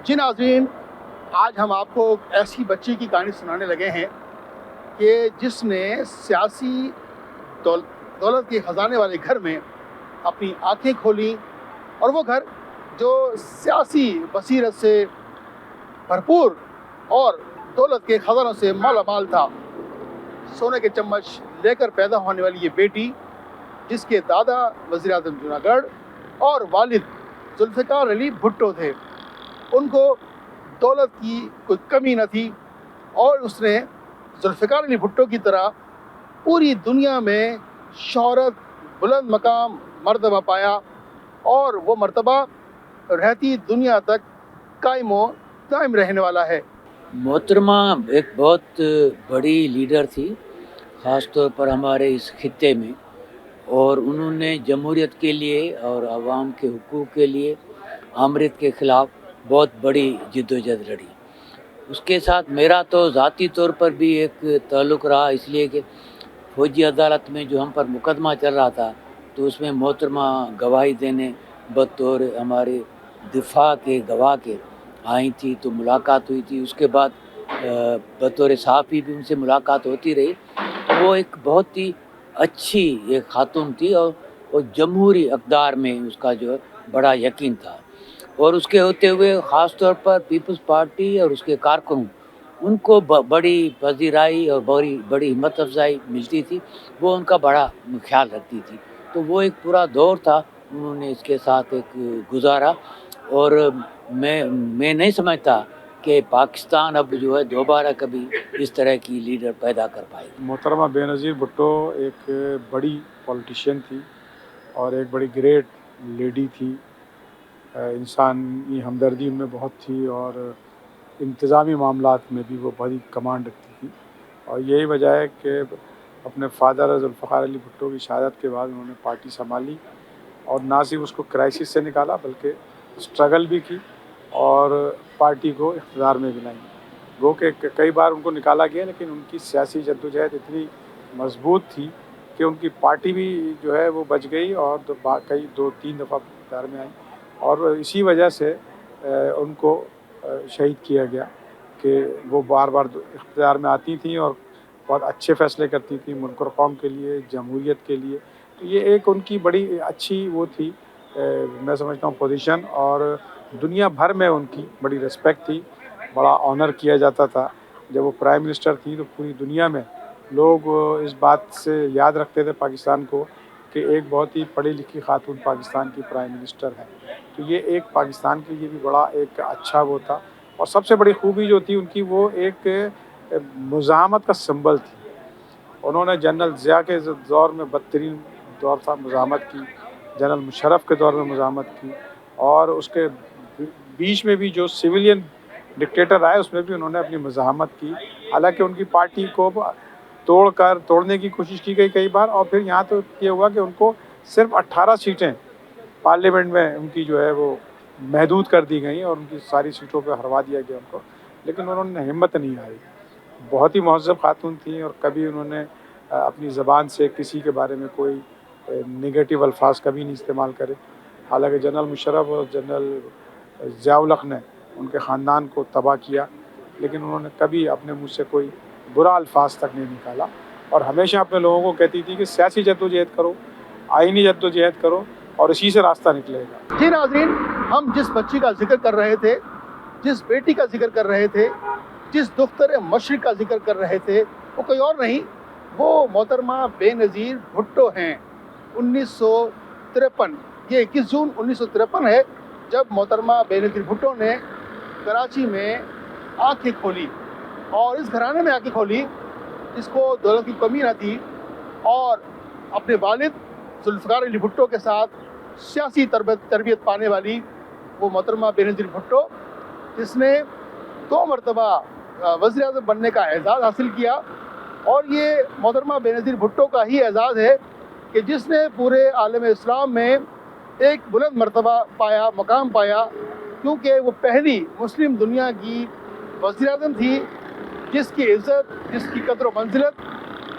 जी नाज़रीन, आज हम आपको ऐसी बच्ची की कहानी सुनाने लगे हैं कि जिसने सियासी दौलत के ख़जाने वाले घर में अपनी आंखें खोली, और वो घर जो सियासी बसीरत से भरपूर और दौलत के ख़जानों से माला माल था। सोने के चम्मच लेकर पैदा होने वाली ये बेटी, जिसके दादा वज़ीर आज़म जूनागढ़ और वालिद जुल्फ़िकार अली भुट्टो थे, उनको दौलत की कोई कमी न थी, और उसने जुल्फ़िकार अली भुट्टो की तरह पूरी दुनिया में शोहरत, बुलंद मकाम, मर्तबा पाया, और वो मर्तबा रहती दुनिया तक दायम रहने वाला है। मोहतरमा एक बहुत बड़ी लीडर थी, ख़ास तौर पर हमारे इस खित्ते में, और उन्होंने जमहूरियत के लिए और आवाम के हुकूक़ के लिए आमरीत के ख़िलाफ़ बहुत बड़ी जद्दोजहद लड़ी। उसके साथ मेरा तो ज़ाती तौर पर भी एक ताल्लुक़ रहा, इसलिए कि फ़ौजी अदालत में जो हम पर मुकदमा चल रहा था, तो उसमें मोहतरमा गवाही देने बतौर हमारे दिफा के गवाह के आई थी, तो मुलाकात हुई थी। उसके बाद बतौर सहाफ़ी भी उनसे मुलाकात होती रही। तो वो एक बहुत ही अच्छी एक खातून थी, और जमहूरी अक़दार में उसका जो है बड़ा यकीन था, और उसके होते हुए ख़ास तौर पर पीपल्स पार्टी और उसके कारकुनों उनको बड़ी पज़ीराई और बड़ी हिम्मत अफ़ज़ाई मिलती थी। वो उनका बड़ा ख़्याल रखती थी। तो वो एक पूरा दौर था, उन्होंने इसके साथ एक गुज़ारा, और मैं नहीं समझता कि पाकिस्तान अब जो है दोबारा कभी इस तरह की लीडर पैदा कर पाएगी। मोहतरमा बेनज़ीर भुट्टो एक बड़ी पॉलिटिशियन थी और एक बड़ी ग्रेट लेडी थी। इंसानी हमदर्दी उनमें बहुत थी, और इंतज़ामी मामलात में भी वो बड़ी कमांड रखती थी। और यही वजह है कि अपने फादर जुल्फ़िकार अली भुट्टो की शहादत के बाद उन्होंने पार्टी संभाली, और ना सिर्फ उसको क्राइसिस से निकाला बल्कि स्ट्रगल भी की और पार्टी को इक़्तिदार में भी लाई। गो के कई बार उनको निकाला गया, लेकिन उनकी सियासी जद्दोजहद इतनी मजबूत थी कि उनकी पार्टी भी जो है वो बच गई, और दो तीन दफ़ा इक़्तिदार में आई, और इसी वजह से उनको शहीद किया गया कि वो बार बार इक़्तिदार में आती थीं और बहुत अच्छे फ़ैसले करती थीं मुल्क और कौम के लिए, जमहूरियत के लिए। तो ये एक उनकी बड़ी अच्छी वो थी, मैं समझता हूँ पोजीशन, और दुनिया भर में उनकी बड़ी रिस्पेक्ट थी, बड़ा ऑनर किया जाता था। जब वो प्राइम मिनिस्टर थी तो पूरी दुनिया में लोग इस बात से याद रखते थे पाकिस्तान को कि एक बहुत ही पढ़ी लिखी खातून पाकिस्तान की प्राइम मिनिस्टर है। तो ये एक पाकिस्तान के लिए भी बड़ा एक अच्छा वो था, और सबसे बड़ी खूबी जो थी उनकी, वो एक मुज़ाहमत का सिंबल थी। उन्होंने जनरल ज़िया के दौर में बदतरीन दौर था, मुज़ाहमत की, जनरल मुशर्रफ के दौर में मुज़ाहमत की, और उसके बीच में भी जो सिविलियन डिक्टेटर आए उसमें भी उन्होंने अपनी मुज़ाहमत की। हालांकि उनकी पार्टी को तोड़ने की कोशिश की गई कई बार, और फिर यहाँ तो ये हुआ कि उनको सिर्फ 18 सीटें पार्लियामेंट में उनकी जो है वो महदूद कर दी गई, और उनकी सारी सीटों पर हरवा दिया गया उनको, लेकिन उन्होंने हिम्मत नहीं हारी। बहुत ही महज़्ज़ब खातून थी, और कभी उन्होंने अपनी ज़बान से किसी के बारे में कोई नेगेटिव अल्फाज कभी नहीं इस्तेमाल करे। हालांकि जनरल मुशर्रफ और जनरल ज़िया-उल-हक़ ने उनके ख़ानदान को तबाह किया, लेकिन उन्होंने कभी अपने मुँह से कोई बुरा अल्फाज तक नहीं निकाला, और हमेशा अपने लोगों को कहती थी कि सियासी जद्दोजहद करो, आइनी जद्दोजहद करो, और इसी से रास्ता निकलेगा। जी नाज़रीन, हम जिस बच्ची का जिक्र कर रहे थे, जिस बेटी का जिक्र कर रहे थे, जिस दुख्तर मशरिक़ का जिक्र कर रहे थे, वो कोई और नहीं, वो मोहतरमा बेनज़ीर भुट्टो हैं। 1953, ये 21 जून 1953 है जब मोहतरमा बेनज़ीर भुट्टो ने कराची में आँखें खोली, और इस घराने में आँखें खोली जिसको दौलत की कमी न थी, और अपने वालिद जुल्फ़िकार अली भुट्टो के साथ सियासी तरबियत पाने वाली वो मोहतरमा बेनज़ीर भुट्टो, जिसने 2 मरतबा वज़ीर आज़म बनने का एज़ाज़ हासिल किया। और ये मोहतरमा बेनज़ीर भुट्टो का ही एज़ाज़ है कि जिसने पूरे आलम इस्लाम में एक बुलंद मरतबा पाया, मकाम पाया, क्योंकि वो पहली मुस्लिम दुनिया की वज़ीर आज़म थी जिसकी इज़्ज़त, जिसकी कदर व मंज़िलत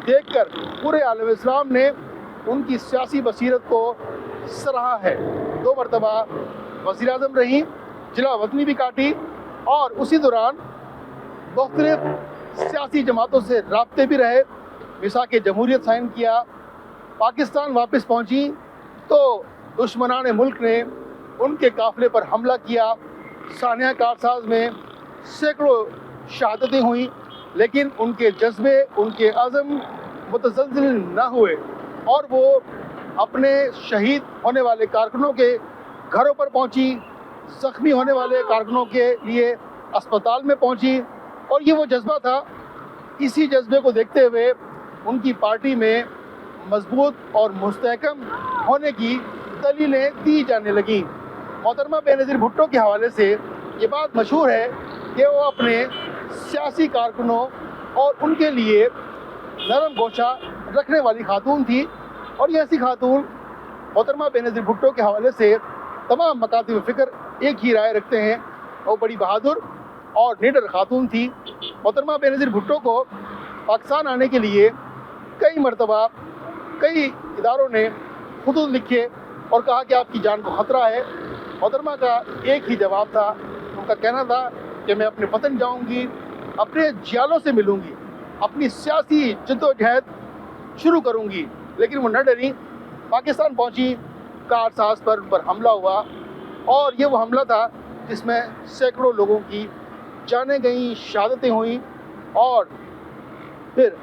देखकर पूरे आलम इस्लाम ने उनकी सियासी बसीरत को सराहा है। 2 मरतबा वज़ीर आज़म रहीं, जला वतनी भी काटी और उसी दौरान मुख्तलिफ सियासी जमातों से राब्ते भी रहे। मिसाक जमहूरियत साइन किया। पाकिस्तान वापस पहुंची तो दुश्मनान मुल्क ने उनके काफ़िले पर हमला किया। सानिया कारसाज में सैकड़ों शहादतें हुई, लेकिन उनके जज्बे, उनके अज़म मुतज़लज़ल न हुए और वो अपने शहीद होने वाले कारकुनों के घरों पर पहुंची, ज़ख्मी होने वाले कारकुनों के लिए अस्पताल में पहुंची। और ये वो जज्बा था। इसी जज्बे को देखते हुए उनकी पार्टी में मजबूत और मुस्तहकम होने की दलीलें दी जाने लगीं। मोहतरमा बेनज़ीर भुट्टो के हवाले से ये बात मशहूर है कि वो अपने सियासी कारकुनों और उनके लिए नरम गोशा रखने वाली खातून थी। और ये ऐसी खातून मोहतरमा बेनज़ीर भुट्टो के हवाले से तमाम मकातिब फ़िक्र एक ही राय रखते हैं। वो बड़ी बहादुर और निडर खातून थी। मोहतरमा बेनज़ीर भुट्टो को पाकिस्तान आने के लिए कई मरतबा कई इदारों ने खुतूत लिखे और कहा कि आपकी जान को ख़तरा है। मोहतरमा का एक ही जवाब था। उनका कहना था कि मैं अपने वतन जाऊंगी, अपने जियालों से मिलूंगी, अपनी सियासी जद्दोजहद शुरू करूंगी। लेकिन वो न डरी, पाकिस्तान पहुंची, कारसाज पर उन पर हमला हुआ और ये वो हमला था जिसमें सैकड़ों लोगों की जानें गईं, शहादतें हुई। और फिर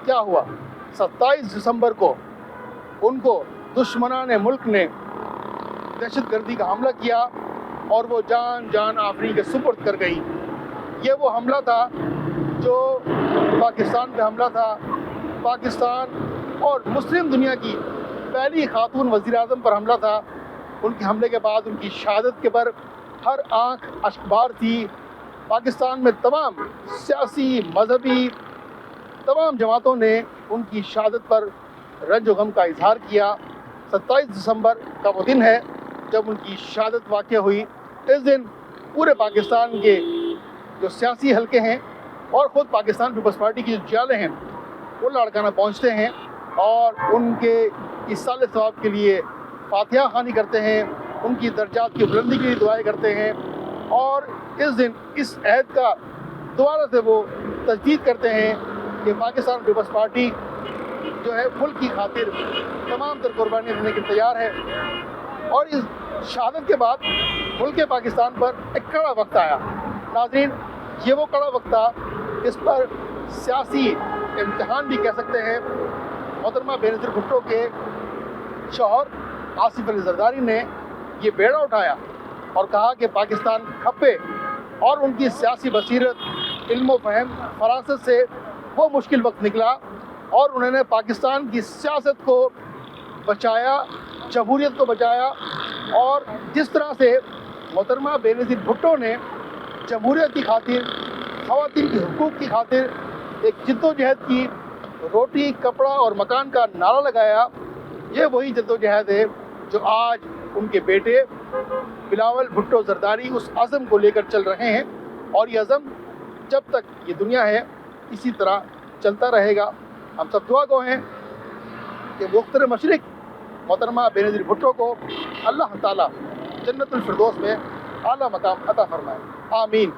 क्या हुआ, 27 दिसंबर को उनको दुश्मनान मुल्क ने दहशतगर्दी का हमला किया और वो जान आफरीन के सुपुर्द कर गई। ये वो हमला था जो पाकिस्तान पे हमला था। पाकिस्तान और मुस्लिम दुनिया की पहली खातून वज़ीर-ए-आज़म पर हमला था। उनके हमले के बाद उनकी शहादत के पर हर आंख अश्कबार थी। पाकिस्तान में तमाम सियासी, मजहबी तमाम जमातों ने उनकी शहादत पर रंज व गम का इजहार किया। 27 दिसंबर का वो दिन है जब उनकी शहादत वाक़या हुई। इस दिन पूरे पाकिस्तान के जो सियासी हलके हैं और ख़ुद पाकिस्तान पीपल्स पार्टी की जो जियाले हैं वो लाड़काना पहुँचते हैं और उनके इसाले सवाब के लिए फातिहा ख़वानी करते हैं, उनकी दर्जात की बुलंदी के लिए दुआएं करते हैं। और इस दिन इस अहद का दोबारा से वो तजदीद करते हैं कि पाकिस्तान पीपल्स पार्टी जो है मुल्क की खातिर तमाम तर कुर्बानियाँ देने के तैयार है। और इस शहादत के बाद मुल्क पाकिस्तान पर एक कड़ा वक्त आया। नाज़रीन, ये वो कड़ा वक्त था, इस पर सियासी इम्तिहान भी कह सकते हैं। मोहतरमा बेनज़ीर भुट्टो के शौहर आसिफ अली ज़रदारी ने ये बेड़ा उठाया और कहा कि पाकिस्तान खप्पे और उनकी सियासी बसीरत, इल्म व फ़हम, फरासत से वो मुश्किल वक्त निकला और उन्होंने पाकिस्तान की सियासत को बचाया, जमहूरियत को बचाया। और जिस तरह से मोहतरमा बेनज़ीर भुट्टो ने जमहूरियत की खातिर, ख़वातीन के हुकूक़ की खातिर एक जद्दोजहद की, रोटी, कपड़ा और मकान का नारा लगाया, ये वही जद्दोजहद है जो आज उनके बेटे बिलावल भुट्टो ज़रदारी उस अज़म को लेकर चल रहे हैं। और ये अज़म जब तक ये दुनिया है इसी तरह चलता रहेगा। हम सब दुआ गो हैं कि मुख्तर मशरिक़ मोहतरमा बेनज़ीर भुट्टो को अल्लाह ताला जन्नतुल फिरदौस में आला मकाम अता फरमाए। आमीन।